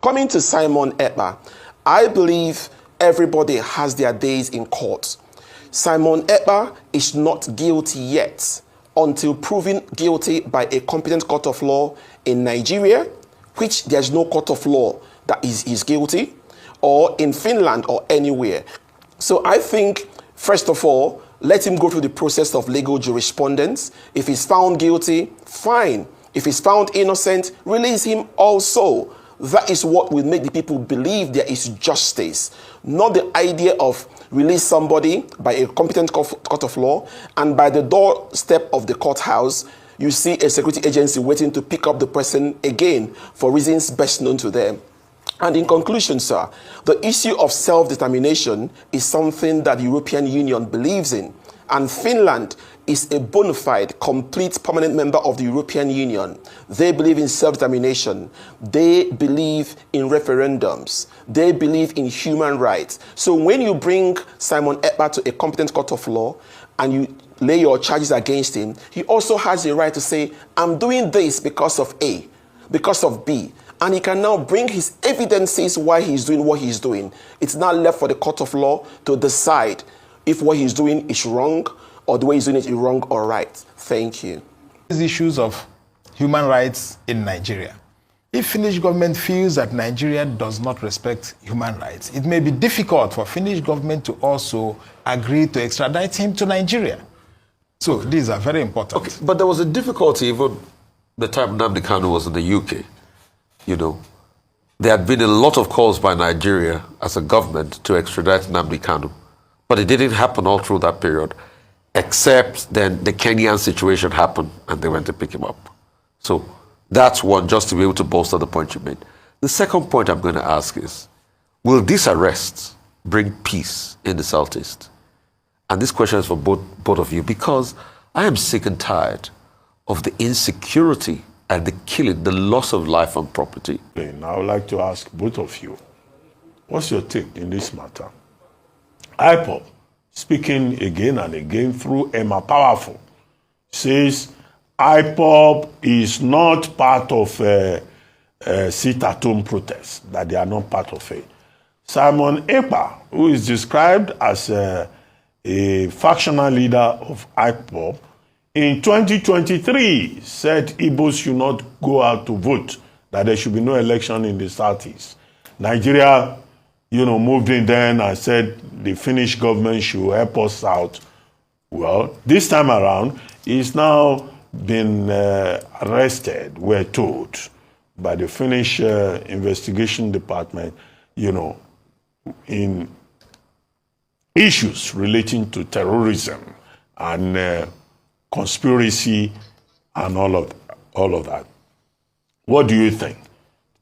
Coming to Simon Ekpa, I believe everybody has their days in court. Simon Ekpa is not guilty yet until proven guilty by a competent court of law in Nigeria, which there's no court of law that is guilty, or in Finland or anywhere. So I think, first of all, let him go through the process of legal jurisprudence. If he's found guilty, fine. If he's found innocent, release him also. That is what will make the people believe there is justice, not the idea of release somebody by a competent court of law, and by the doorstep of the courthouse, you see a security agency waiting to pick up the person again for reasons best known to them. And in conclusion, sir, the issue of self-determination is something that the European Union believes in. And Finland is a bona fide, complete, permanent member of the European Union. They believe in self-determination. They believe in referendums. They believe in human rights. So when you bring Simon Ekpa to a competent court of law and you lay your charges against him, he also has the right to say, I'm doing this because of A, because of B. And he can now bring his evidences why he's doing what he's doing. It's now left for the court of law to decide if what he's doing is wrong or the way he's doing it is wrong or right. Thank you. These issues of human rights in Nigeria. If Finnish government feels that Nigeria does not respect human rights, it may be difficult for Finnish government to also agree to extradite him to Nigeria. So these are very important. Okay, but there was a difficulty even the time Nnamdi Kanu was in the UK. You know, there had been a lot of calls by Nigeria as a government to extradite Nnamdi Kanu, but it didn't happen all through that period, except then the Kenyan situation happened and they went to pick him up. So that's one, just to be able to bolster the point you made. The second point I'm going to ask is, will these arrests bring peace in the Southeast? And this question is for both of you, because I am sick and tired of the insecurity and the killing, the loss of life and property. I would like to ask both of you, what's your take in this matter? ipob, speaking again and again through Emma Powerful, says ipob is not part of a sit-at-home protest, that they are not part of it. Simon Ekpa, who is described as a factional leader of ipob, in 2023 said Igbos should not go out to vote, that there should be no election in the Southeast. Nigeria, moved in then and said the Finnish government should help us out. Well, this time around, he's now been arrested, we're told, by the Finnish investigation department, in issues relating to terrorism and conspiracy and all of that. What do you think?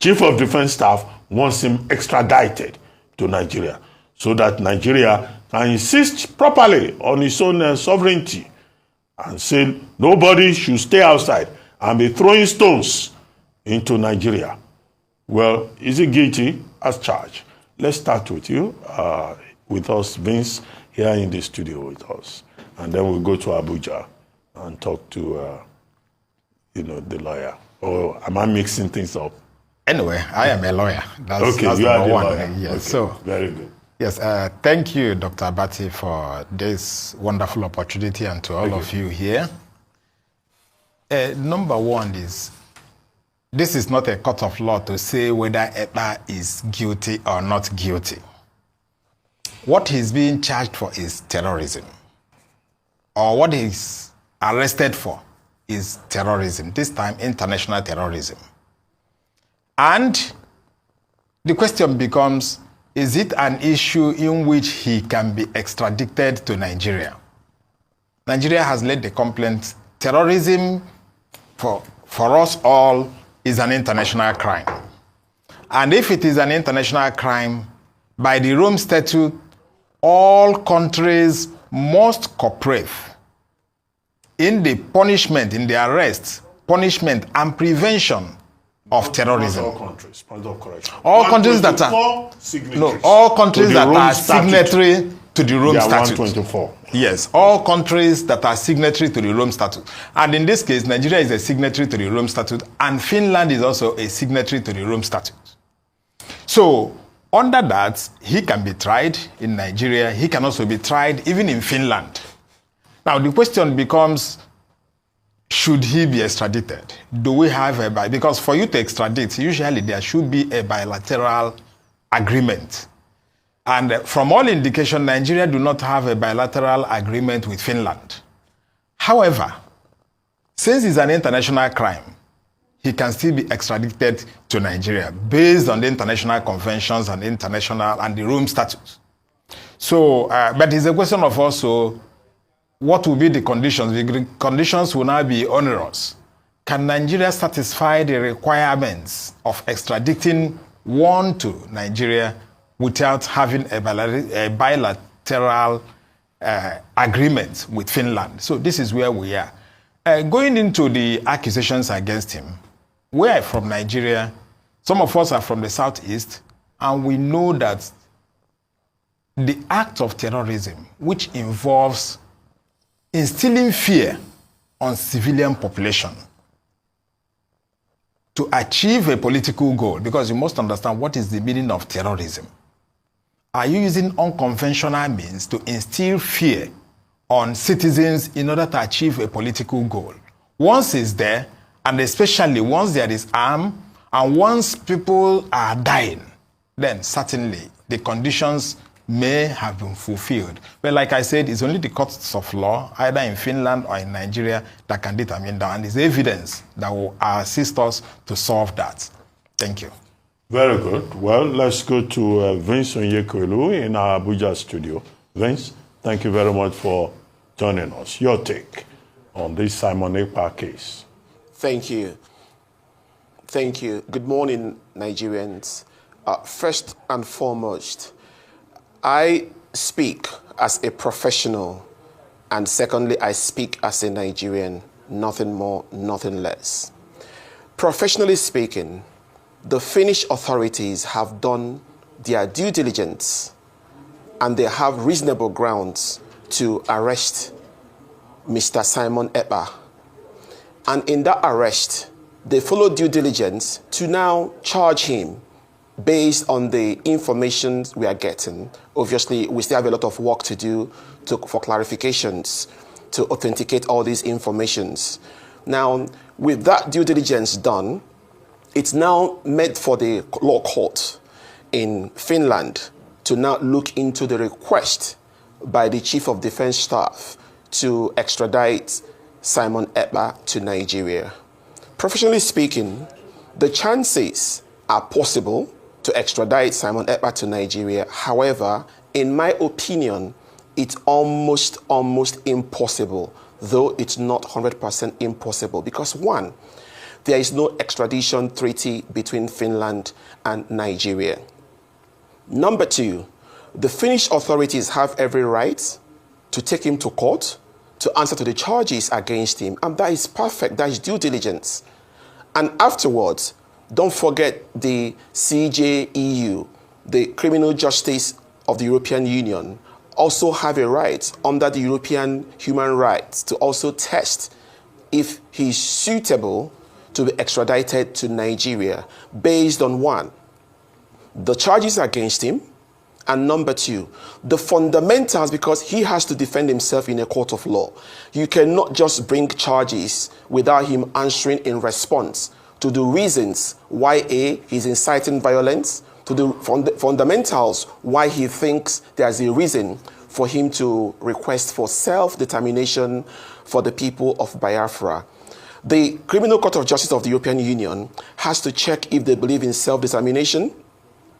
Chief of Defense Staff wants him extradited to Nigeria so that Nigeria can insist properly on its own sovereignty and say nobody should stay outside and be throwing stones into Nigeria. Well, is he guilty as charged? Let's start with you, with us, Vince, here in the studio with us. And then we'll go to Abuja and talk to, the lawyer. Or am I mixing things up? Anyway, I am a lawyer. That's you are the one. lawyer. Yes. Okay. So very good. Yes, thank you, Dr. Abati, for this wonderful opportunity, and to all of you here. Number one is, this is not a court of law to say whether Ekpa is guilty or not guilty. What he's being charged for is terrorism, or what he's arrested for is terrorism, this time international terrorism. And the question becomes, is it an issue in which he can be extradited to Nigeria? Nigeria has laid the complaint, terrorism for us all is an international crime. And if it is an international crime, by the Rome Statute, all countries must cooperate in the punishment, in the arrest, punishment, and prevention of terrorism. All countries, point of correction. All countries that are all countries that are signatory to the Rome Statute. 124. Yes, all countries that are signatory to the Rome Statute. And in this case, Nigeria is a signatory to the Rome Statute, and Finland is also a signatory to the Rome Statute. So under that, he can be tried in Nigeria. He can also be tried even in Finland. Now the question becomes, should he be extradited? Do we have because for you to extradite, usually there should be a bilateral agreement. And from all indication, Nigeria do not have a bilateral agreement with Finland. However, since it's an international crime, he can still be extradited to Nigeria based on the international conventions and the Rome Statute. So, but it's a question of also what will be the conditions? The conditions will now be onerous. Can Nigeria satisfy the requirements of extraditing one to Nigeria without having a bilateral agreement with Finland? So this is where we are. Going into the accusations against him, we are from Nigeria. Some of us are from the southeast, and we know that the act of terrorism, which involves instilling fear on civilian population to achieve a political goal, because you must understand what is the meaning of terrorism. Are you using unconventional means to instill fear on citizens in order to achieve a political goal? Once it's there, and especially once there is harm, and once people are dying, then certainly the conditions may have been fulfilled. But like I said, it's only the courts of law, either in Finland or in Nigeria, that can determine that. And it's evidence that will assist us to solve that. Thank you. Very good. Well, let's go to Vince Onyekwelu in our Abuja studio. Vince, thank you very much for joining us. Your take on this Simon Ekpa case. Thank you. Thank you. Good morning, Nigerians. First and foremost, I speak as a professional, and secondly, I speak as a Nigerian, nothing more, nothing less. Professionally speaking, the Finnish authorities have done their due diligence, and they have reasonable grounds to arrest Mr. Simon Ekpa. And in that arrest, they followed due diligence to now charge him based on the information we are getting. Obviously, we still have a lot of work to do for clarifications to authenticate all these informations. Now, with that due diligence done, it's now meant for the law court in Finland to now look into the request by the Chief of Defense Staff to extradite Simon Ekpa to Nigeria. Professionally speaking, the chances are possible to extradite Simon Ekpa to Nigeria. However, in my opinion, it's almost impossible, though it's not 100% impossible, because one, there is no extradition treaty between Finland and Nigeria. Number two, the Finnish authorities have every right to take him to court to answer to the charges against him, and that is perfect, that is due diligence. And afterwards, don't forget the CJEU, the Criminal Justice of the European Union, also have a right under the European human rights to also test if he's suitable to be extradited to Nigeria based on one, the charges against him, and number two, the fundamentals, because he has to defend himself in a court of law. You cannot just bring charges without him answering in response to the reasons why he's inciting violence, to the fundamentals why he thinks there's a reason for him to request for self-determination for the people of Biafra. The Criminal Court of Justice of the European Union has to check if they believe in self-determination.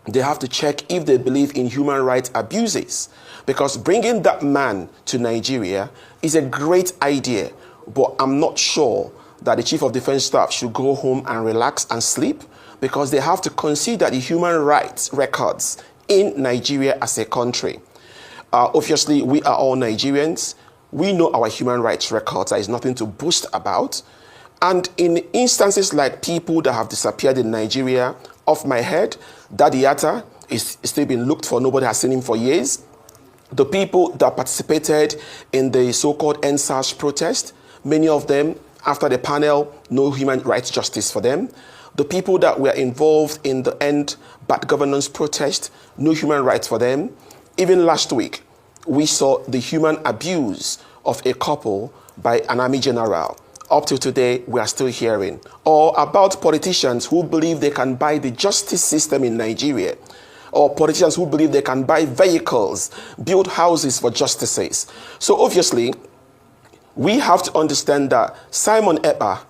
They have to check if they believe in human rights abuses, because bringing that man to Nigeria is a great idea, but I'm not sure that the Chief of Defense Staff should go home and relax and sleep, because they have to consider the human rights records in Nigeria as a country. Obviously, we are all Nigerians. We know our human rights records. There is nothing to boast about. And in instances like people that have disappeared in Nigeria, off my head, Daddy Yatta is still being looked for. Nobody has seen him for years. The people that participated in the so-called NSAS protest, many of them, after the panel, no human rights justice for them. The people that were involved in the End Bad Governance protest, no human rights for them. Even last week, we saw the human abuse of a couple by an army general. Up to today, we are still hearing. Or about politicians who believe they can buy the justice system in Nigeria. Or politicians who believe they can buy vehicles, build houses for justices. So obviously, we have to understand that Simon Ekpa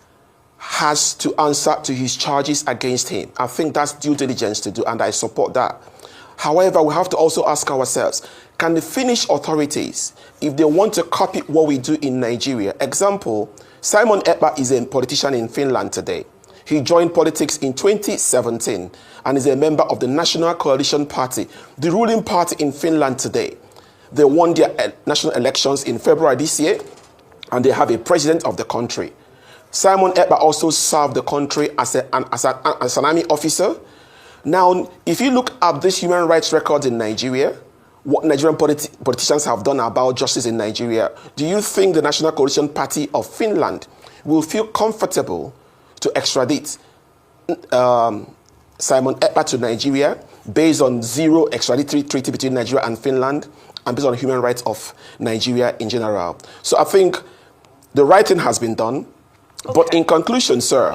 has to answer to his charges against him. I think that's due diligence to do, and I support that. However, we have to also ask ourselves, can the Finnish authorities, if they want to copy what we do in Nigeria, example, Simon Ekpa is a politician in Finland today. He joined politics in 2017 and is a member of the National Coalition Party, the ruling party in Finland today. They won their national elections in February this year, and they have a president of the country. Simon Ekpa also served the country as an army officer. Now, if you look at this human rights records in Nigeria, what Nigerian politicians have done about justice in Nigeria, do you think the National Coalition Party of Finland will feel comfortable to extradite Simon Ekpa to Nigeria based on zero extraditory treaty between Nigeria and Finland and based on human rights of Nigeria in general? So I think the right thing has been done. Okay. But in conclusion, sir,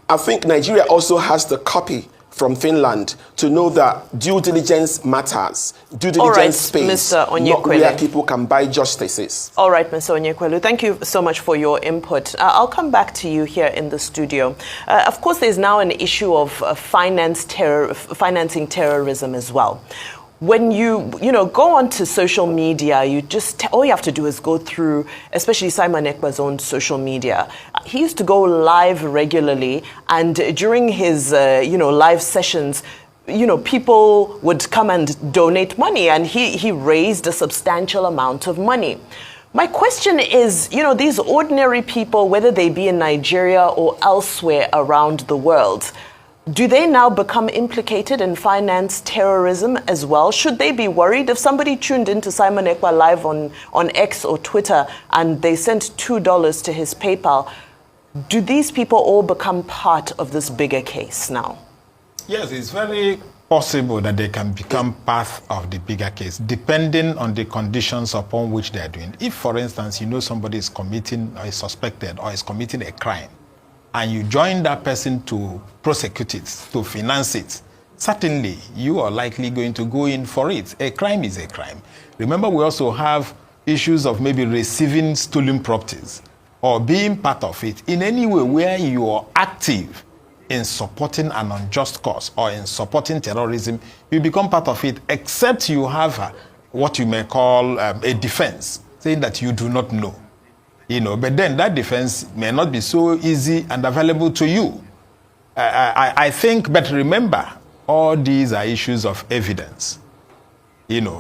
I think Nigeria also has the copy from Finland to know that due diligence matters. Due diligence space, Mr. not where people can buy justices. All right, Mr. Onyekwelu, thank you so much for your input. I'll come back to you here in the studio. Of course, there's now an issue of financing terrorism as well. When you go onto social media, all you have to do is go through, especially Simon Ekpa's own social media. He used to go live regularly, and during his live sessions, people would come and donate money, and he raised a substantial amount of money. My question is, these ordinary people, whether they be in Nigeria or elsewhere around the world, do they now become implicated in finance terrorism as well? Should they be worried if somebody tuned into Simon Ekpa live on X or Twitter and they sent $2 to his PayPal? Do these people all become part of this bigger case now? Yes, it's very possible that they can become part of the bigger case, depending on the conditions upon which they are doing. If, for instance, somebody is committing or is suspected or is committing a crime, and you join that person to prosecute it, to finance it, certainly you are likely going to go in for it. A crime is a crime. Remember, we also have issues of maybe receiving stolen properties or being part of it in any way where you are active in supporting an unjust cause or in supporting terrorism. You become part of it, except you have what you may call a defense, saying that you do not know. But then that defense may not be so easy and available to you. I think, but remember, all these are issues of evidence.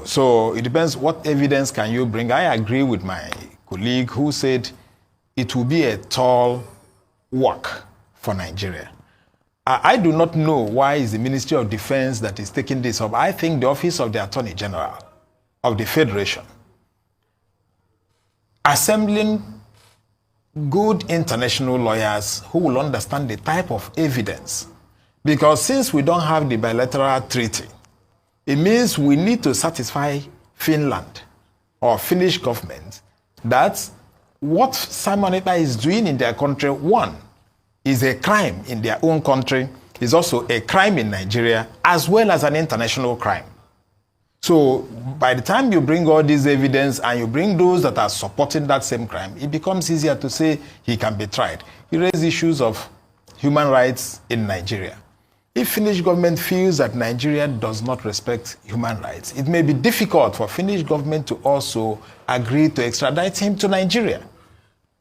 So it depends what evidence can you bring. I agree with my colleague who said it will be a tall work for Nigeria. I do not know why it's the Ministry of Defense that is taking this up. I think the Office of the Attorney General of the Federation, assembling good international lawyers who will understand the type of evidence. Because since we don't have the bilateral treaty, it means we need to satisfy Finland or Finnish government that what Simon Ekpa is doing in their country, one, is a crime in their own country, is also a crime in Nigeria, as well as an international crime. So by the time you bring all this evidence and you bring those that are supporting that same crime, it becomes easier to say he can be tried. You raise issues of human rights in Nigeria. If Finnish government feels that Nigeria does not respect human rights, it may be difficult for Finnish government to also agree to extradite him to Nigeria.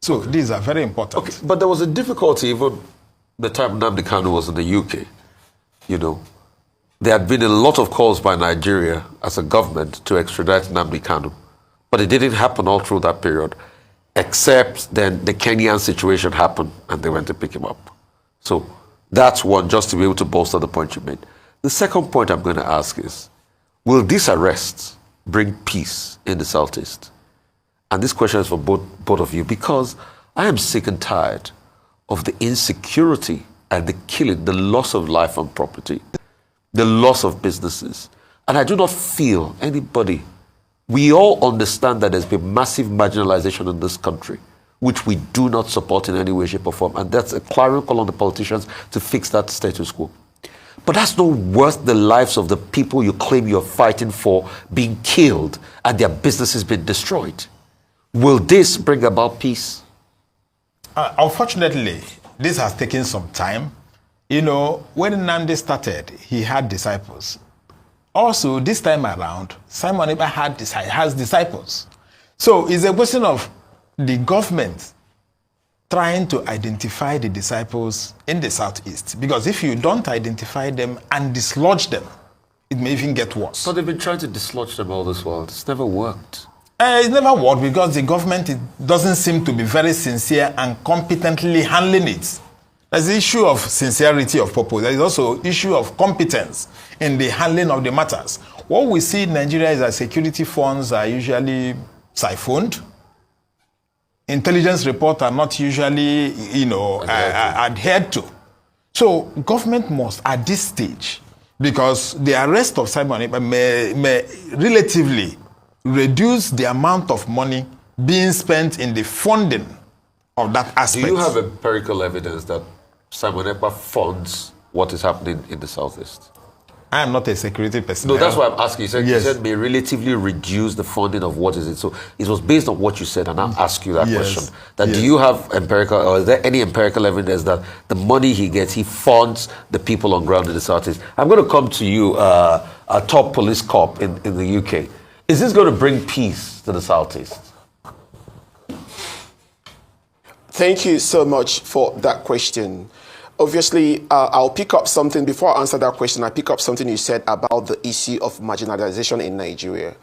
So these are very important. Okay, but there was a difficulty even the time Nnamdi Kanu was in the UK. There had been a lot of calls by Nigeria as a government to extradite Nnamdi Kanu, but it didn't happen all through that period, except then the Kenyan situation happened and they went to pick him up. So that's one, just to be able to bolster the point you made. The second point I'm going to ask is, will these arrests bring peace in the Southeast? And this question is for both of you, because I am sick and tired of the insecurity and the killing, the loss of life and property, the loss of businesses. And I do not feel anybody, we all understand that there's been massive marginalization in this country, which we do not support in any way, shape, or form. And that's a clarion call on the politicians to fix that status quo. But that's not worth the lives of the people you claim you're fighting for being killed and their businesses being destroyed. Will this bring about peace? Unfortunately, this has taken some time. You know, when Nnamdi started, he had disciples. Also, this time around, Simon Ekpa has disciples. So it's a question of the government trying to identify the disciples in the Southeast. Because if you don't identify them and dislodge them, it may even get worse. So they've been trying to dislodge them all this while. It's never worked. It's never worked because the government doesn't seem to be very sincere and competently handling it. There's the issue of sincerity of purpose. There is also issue of competence in the handling of the matters. What we see in Nigeria is that security funds are usually siphoned. Intelligence reports are not usually, adhered to. So government must, at this stage, because the arrest of Simon Ekpa may relatively reduce the amount of money being spent in the funding of that aspect. Do you have empirical evidence that Simon Ekpa funds what is happening in the Southeast? I am not a security person. No, that's why I'm asking. You said, Yes. you said may relatively reduce the funding of what is it. So it was based on what you said, and I'll ask you that Yes. question. That Yes. do you have empirical, or is there any empirical evidence that the money he gets, he funds the people on ground in the Southeast? I'm going to come to you, a top police cop in the UK. Is this going to bring peace to the Southeast? Thank you so much for that question. Obviously, I'll pick up something, before I answer that question, I pick up something you said about the issue of marginalization in Nigeria.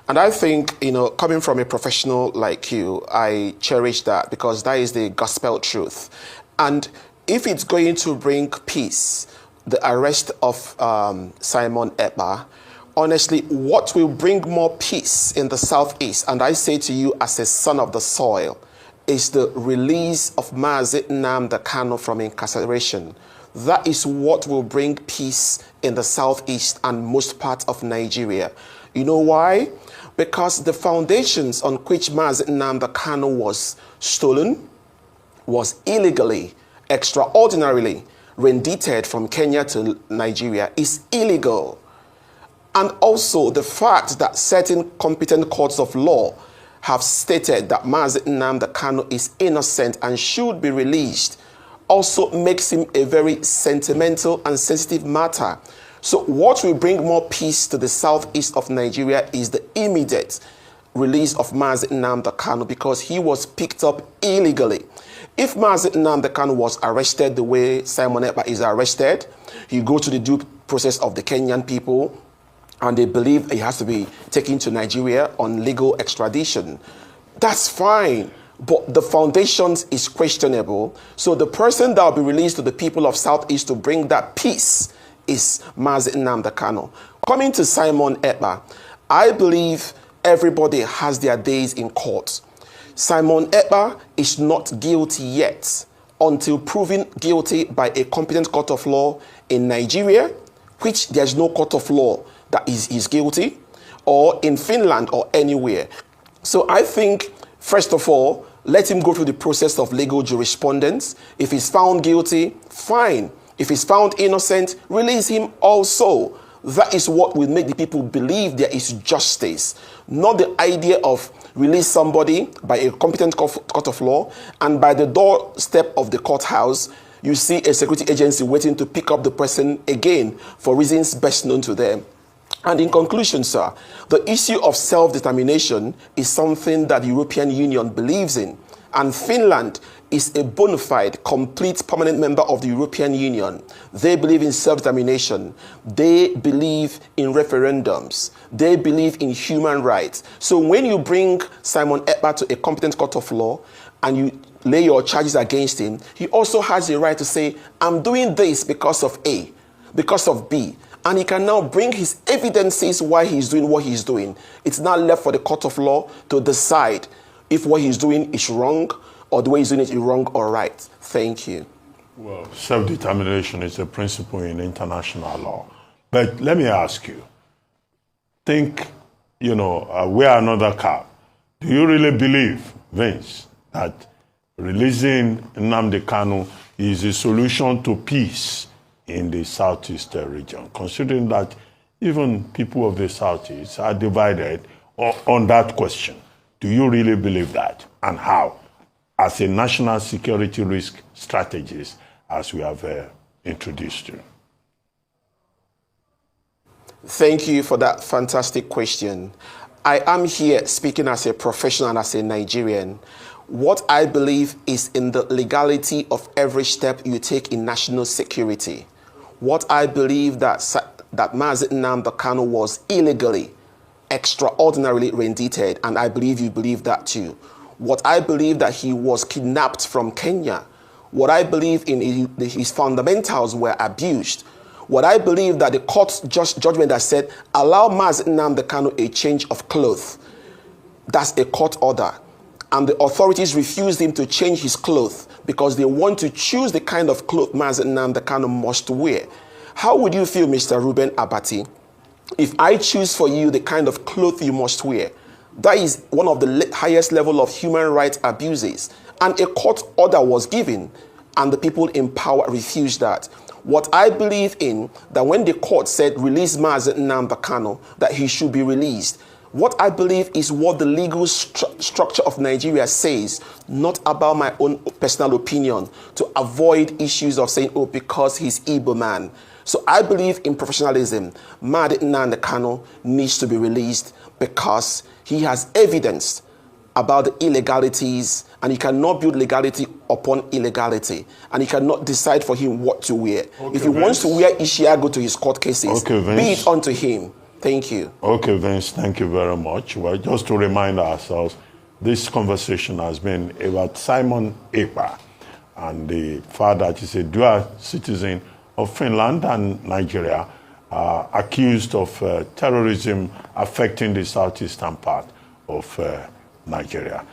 And I think, coming from a professional like you, I cherish that because that is the gospel truth. And if it's going to bring peace, the arrest of Simon Ekpa, honestly, what will bring more peace in the Southeast, and I say to you as a son of the soil, is the release of Nnamdi Kanu from incarceration. That is what will bring peace in the Southeast and most parts of Nigeria. You know why? Because the foundations on which Nnamdi Kanu was stolen was illegally, extraordinarily rendited from Kenya to Nigeria is illegal. And also the fact that certain competent courts of law have stated that Nnamdi Kanu is innocent and should be released also makes him a very sentimental and sensitive matter. So what will bring more peace to the southeast of Nigeria is the immediate release of Nnamdi Kanu because he was picked up illegally. If Nnamdi Kanu was arrested the way Simon Ekpa is arrested, he goes to the due process of the Kenyan people, and they believe he has to be taken to Nigeria on legal extradition. That's fine, but the foundations is questionable. So the person that will be released to the people of Southeast to bring that peace is Nnamdi Kanu. Coming to Simon Ekpa, I believe everybody has their days in court. Simon Ekpa is not guilty yet until proven guilty by a competent court of law in Nigeria, which there's no court of law that is guilty, or in Finland or anywhere. So I think, first of all, let him go through the process of legal jurisprudence. If he's found guilty, fine. If he's found innocent, release him also. That is what will make the people believe there is justice, not the idea of release somebody by a competent court of law, and by the doorstep of the courthouse, you see a security agency waiting to pick up the person again for reasons best known to them. And in conclusion, sir, the issue of self-determination is something that the European Union believes in. And Finland is a bona fide, complete, permanent member of the European Union. They believe in self-determination. They believe in referendums. They believe in human rights. So when you bring Simon Ekpa to a competent court of law and you lay your charges against him, he also has a right to say, I'm doing this because of A, because of B. And he can now bring his evidences why he's doing what he's doing. It's now left for the court of law to decide if what he's doing is wrong or the way he's doing it is wrong or right. Thank you. Well, self-determination is a principle in international law. But let me ask you, think, wear another cap. Do you really believe, Vince, that releasing Nnamdi Kanu is a solution to peace in the Southeast region, considering that even people of the Southeast are divided on that question? Do you really believe that? And how? As a national security risk strategist, as we have introduced you. Thank you for that fantastic question. I am here speaking as a professional and as a Nigerian. What I believe is in the legality of every step you take in national security. What I believe that Mazi Nnamdi Kanu was illegally, extraordinarily rendited, and I believe you believe that too. What I believe that he was kidnapped from Kenya. What I believe in his fundamentals were abused. What I believe that the court's judgment that said, allow Mazi Nnamdi Kanu a change of clothes. That's a court order. And the authorities refused him to change his clothes because they want to choose the kind of clothes Mazi Nnamdi Kanu must wear. How would you feel, Mr. Ruben Abati, if I choose for you the kind of clothes you must wear? That is one of the highest level of human rights abuses. And a court order was given, and the people in power refused that. What I believe in, that when the court said release Mazi Nnamdi Kanu, that he should be released, what I believe is what the legal structure of Nigeria says, not about my own personal opinion, to avoid issues of saying, oh, because he's Igbo man. So I believe in professionalism. Mazi Nnamdi Kanu needs to be released because he has evidence about the illegalities, and he cannot build legality upon illegality, and he cannot decide for him what to wear. Okay, if he wants to wear Ishiago to his court cases, be it unto him. Thank you. Okay, Vince, thank you very much. Well, just to remind ourselves, this conversation has been about Simon Ekpa and the fact that he's a dual citizen of Finland and Nigeria, accused of terrorism affecting the southeastern part of Nigeria.